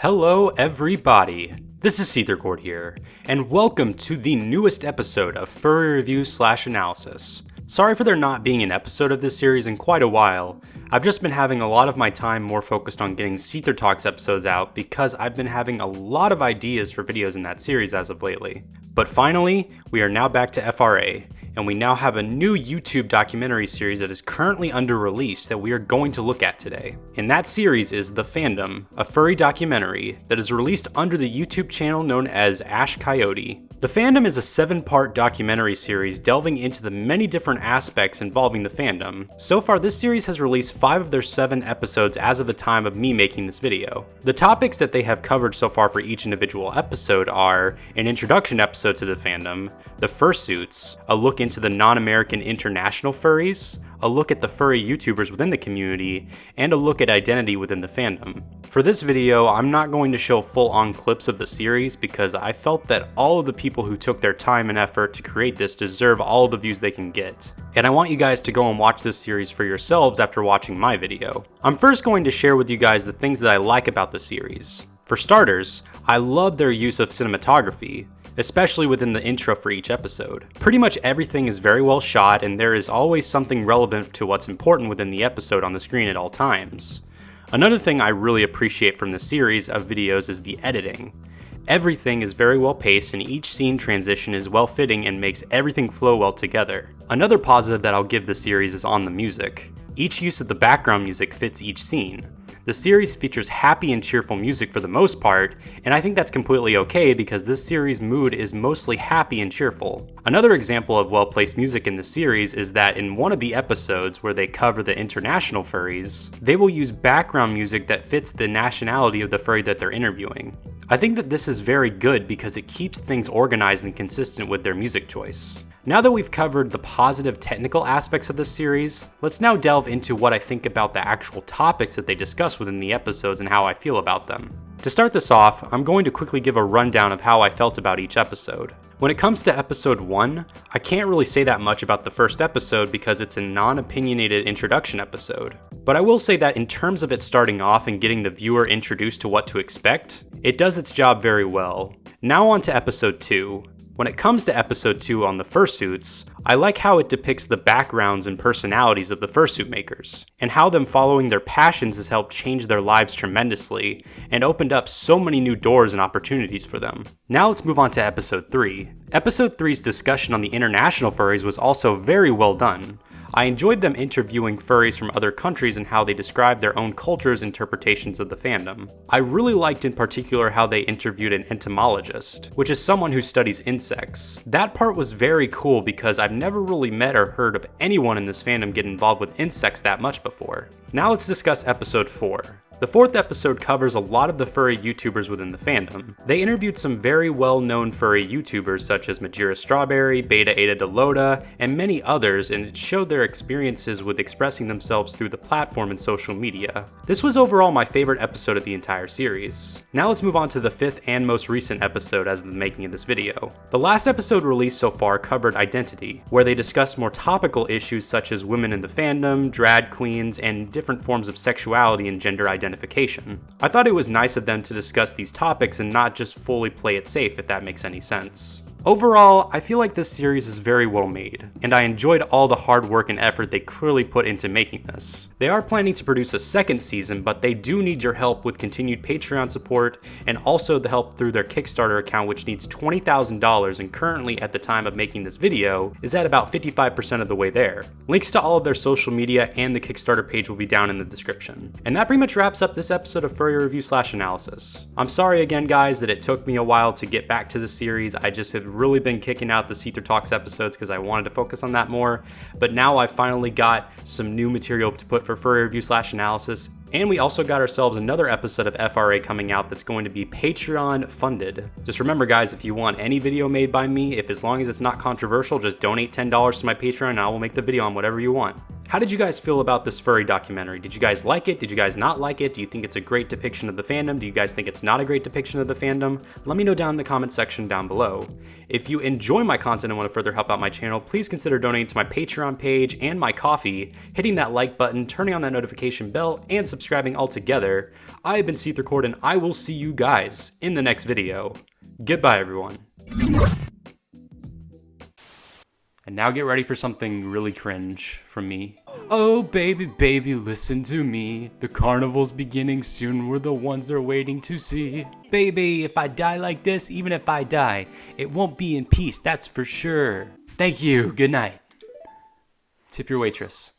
Hello everybody, this is SeetherCord here, and welcome to the newest episode of Furry Review/Analysis. Sorry for there not being an episode of this series in quite a while. I've just been having a lot of my time more focused on getting Seether Talks episodes out because I've been having a lot of ideas for videos in that series as of lately. But finally, we are now back to FRA, and we now have a new YouTube documentary series that is currently under release that we are going to look at today. And that series is The Fandom, a furry documentary that is released under the YouTube channel known as Coyote. The Fandom is a 7-part documentary series delving into the many different aspects involving the fandom. So far, this series has released 5 of their 7 episodes as of the time of me making this video. The topics that they have covered so far for each individual episode are an introduction episode to the fandom, the fursuits, a look into the non-American international furries, a look at the furry YouTubers within the community, and a look at identity within the fandom. For this video, I'm not going to show full-on clips of the series because I felt that all of the people who took their time and effort to create this deserve all of the views they can get. And I want you guys to go and watch this series for yourselves after watching my video. I'm first going to share with you guys the things that I like about the series. For starters, I love their use of cinematography, especially within the intro for each episode. Pretty much everything is very well shot, and there is always something relevant to what's important within the episode on the screen at all times. Another thing I really appreciate from the series of videos is the editing. Everything is very well paced, and each scene transition is well fitting and makes everything flow well together. Another positive that I'll give the series is on the music. Each use of the background music fits each scene. The series features happy and cheerful music for the most part, and I think that's completely okay because this series' mood is mostly happy and cheerful. Another example of well-placed music in the series is that in one of the episodes where they cover the international furries, they will use background music that fits the nationality of the furry that they're interviewing. I think that this is very good because it keeps things organized and consistent with their music choice. Now that we've covered the positive technical aspects of this series, let's now delve into what I think about the actual topics that they discuss within the episodes and how I feel about them. To start this off, I'm going to quickly give a rundown of how I felt about each episode. When it comes to episode 1, I can't really say that much about the first episode because it's a non-opinionated introduction episode. But I will say that in terms of it starting off and getting the viewer introduced to what to expect, it does its job very well. Now on to episode 2. When it comes to episode 2 on the fursuits, I like how it depicts the backgrounds and personalities of the fursuit makers, and how them following their passions has helped change their lives tremendously, and opened up so many new doors and opportunities for them. Now let's move on to episode 3. Episode 3's discussion on the international furries was also very well done. I enjoyed them interviewing furries from other countries and how they describe their own culture's interpretations of the fandom. I really liked in particular how they interviewed an entomologist, which is someone who studies insects. That part was very cool because I've never really met or heard of anyone in this fandom get involved with insects that much before. Now let's discuss episode 4. The 4th episode covers a lot of the furry YouTubers within the fandom. They interviewed some very well-known furry YouTubers such as Majira Strawberry, Beta Ada Delota, and many others, and it showed their experiences with expressing themselves through the platform and social media. This was overall my favorite episode of the entire series. Now let's move on to the 5th and most recent episode as of the making of this video. The last episode released so far covered identity, where they discussed more topical issues such as women in the fandom, drag queens, and different forms of sexuality and gender identification. I thought it was nice of them to discuss these topics and not just fully play it safe, if that makes any sense. Overall, I feel like this series is very well made, and I enjoyed all the hard work and effort they clearly put into making this. They are planning to produce a 2nd season, but they do need your help with continued Patreon support, and also the help through their Kickstarter account, which needs $20,000 and currently at the time of making this video is at about 55% of the way there. Links to all of their social media and the Kickstarter page will be down in the description. And that pretty much wraps up this episode of Furry Review/Analysis. I'm sorry again guys that it took me a while to get back to the series. I just have really been kicking out the Seether Talks episodes because I wanted to focus on that more, but now I finally got some new material to put for Furry Review/Analysis, and we also got ourselves another episode of FRA coming out that's going to be Patreon funded. Just remember guys, if you want any video made by me, as long as it's not controversial, just donate $10 to my Patreon and I will make the video on whatever you want. How did you guys feel about this furry documentary? Did you guys like it? Did you guys not like it? Do you think it's a great depiction of the fandom? Do you guys think it's not a great depiction of the fandom? Let me know down in the comment section down below. If you enjoy my content and want to further help out my channel, please consider donating to my Patreon page and my Ko-fi, hitting that like button, turning on that notification bell, and subscribing all together. I have been SeetherCord, and I will see you guys in the next video. Goodbye, everyone. And now get ready for something really cringe from me. Oh baby, baby, listen to me. The carnival's beginning soon, we're the ones they're waiting to see. Baby, if I die like this, even if I die, it won't be in peace, that's for sure. Thank you, good night. Tip your waitress.